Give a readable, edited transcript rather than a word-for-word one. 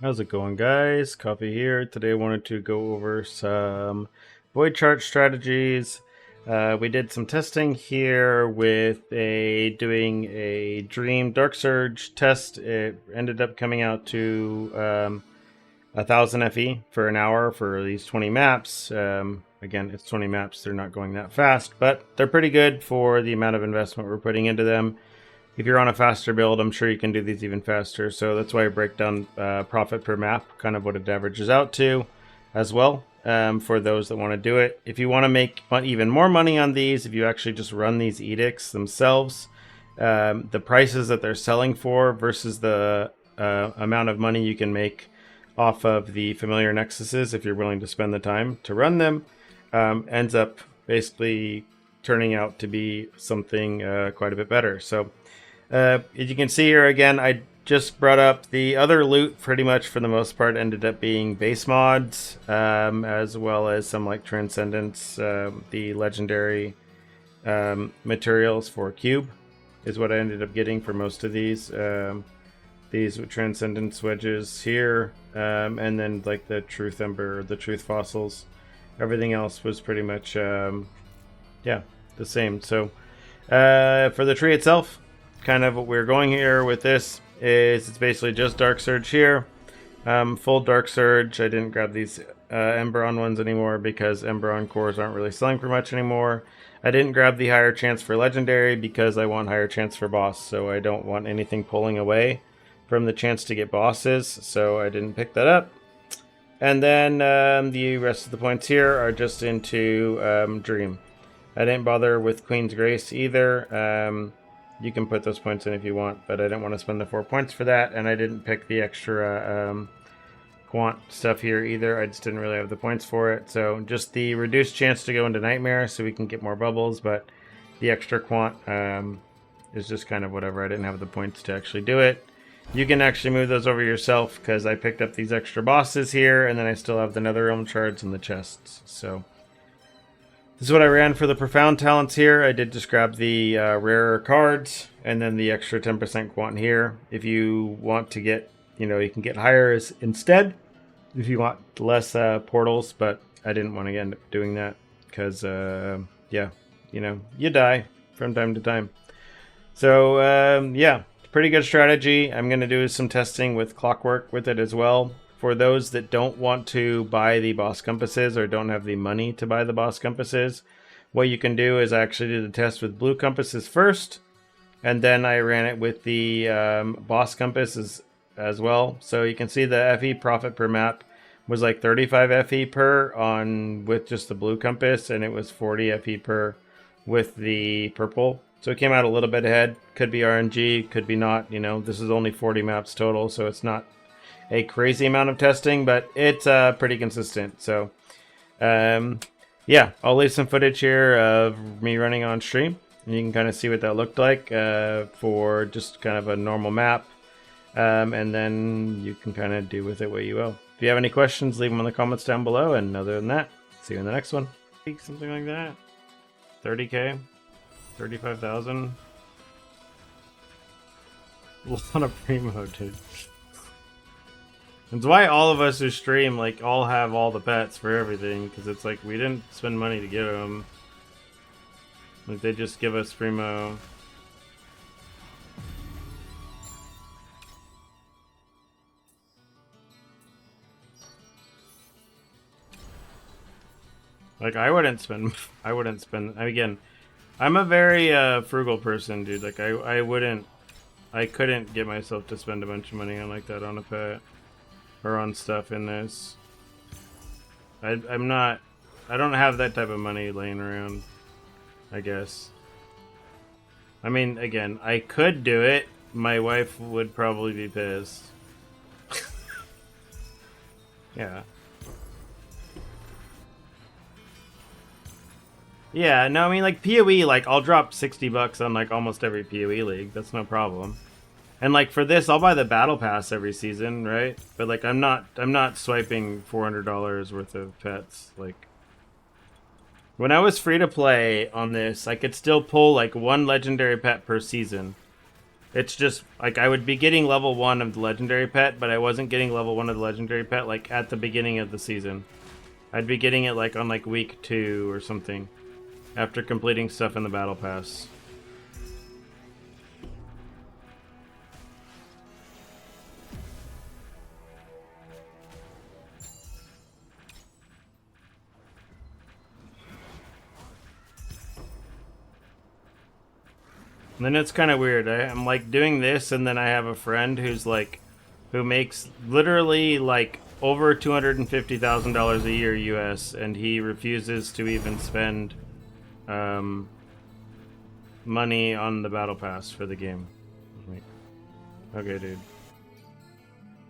How's it going, guys? Coffee here. Today I wanted to go over some void chart strategies. We did some testing here with doing a Dream Dark Surge test. It ended up coming out to 1,000 FE for an hour for these 20 maps. Again, it's 20 maps. They're not going that fast, but they're pretty good for the amount of investment we're putting into them. If you're on a faster build, I'm sure you can do these even faster. So that's why I break down profit per map, kind of what it averages out to as well, for those that want to do it. If you want to make even more money on these, if you actually just run these edicts themselves, the prices that they're selling for versus the amount of money you can make off of the familiar nexuses, if you're willing to spend the time to run them, ends up basically turning out to be something quite a bit better. So as you can see here again, I just brought up the other loot. Pretty much for the most part ended up being base mods, as well as some like Transcendence, the legendary materials for Cube is what I ended up getting for most of these. These Transcendence wedges here, and then like the Truth Ember, the Truth Fossils. Everything else was pretty much, yeah, the same. So for the tree itself, kind of what we're going here with this is it's basically just Dark Surge here. Full Dark Surge. I didn't grab these Emberon ones anymore because Emberon cores aren't really selling for much anymore. I didn't grab the higher chance for Legendary because I want higher chance for boss, so I don't want anything pulling away from the chance to get bosses, so I didn't pick that up. And then the rest of the points here are just into Dream. I didn't bother with Queen's Grace either. You can put those points in if you want, but I didn't want to spend the 4 points for that, and I didn't pick the extra quant stuff here either. I just didn't really have the points for it. So just the reduced chance to go into Nightmare so we can get more bubbles, but the extra quant is just kind of whatever. I didn't have the points to actually do it. You can actually move those over yourself because I picked up these extra bosses here, and then I still have the Netherrealm shards and the chests. So this is what I ran for the Profound talents here. I did just grab the rarer cards and then the extra 10% quant here. If you want to get, you can get higher instead if you want less portals, but I didn't want to end up doing that because, yeah, you die from time to time. So, yeah, pretty good strategy. I'm going to do some testing with Clockwork with it as well. For those that don't want to buy the boss compasses or don't have the money to buy the boss compasses, what you can do is I actually did the test with blue compasses first, and then I ran it with the boss compasses as well. So you can see the FE profit per map was like 35 FE per with just the blue compass, and it was 40 FE per with the purple. So it came out a little bit ahead. Could be RNG, could be not. This is only 40 maps total, so it's not a crazy amount of testing, but it's pretty consistent. So yeah, I'll leave some footage here of me running on stream, and you can kind of see what that looked like for just kind of a normal map, and then you can kind of do with it what you will. If you have any questions, leave them in the comments down below, and other than that, see you in the next one. Something like that. 30k, 35,000. A lot of primo, dude. That's why all of us who stream, like, all have all the pets for everything, because it's like, we didn't spend money to get them. Like, they just give us primo. Like, I wouldn't spend, again, I'm a very frugal person, dude. Like, I couldn't get myself to spend a bunch of money on like that on a pet. Or on stuff in this. I don't have that type of money laying around, I guess. I mean, again, I could do it. My wife would probably be pissed. Yeah. Yeah, no, I mean, like, PoE, like, I'll drop 60 bucks on, like, almost every PoE league. That's no problem. And like for this, I'll buy the battle pass every season, right? But like I'm not swiping $400 worth of pets. Like when I was free to play on this, I could still pull like one legendary pet per season. It's just like I would be getting level 1 of the legendary pet, but I wasn't getting level 1 of the legendary pet like at the beginning of the season. I'd be getting it like on like week 2 or something after completing stuff in the battle pass. And then it's kind of weird. I'm like doing this, and then I have a friend who's like, who makes literally like over $250,000 a year US, and he refuses to even spend money on the battle pass for the game. Wait. Okay, dude.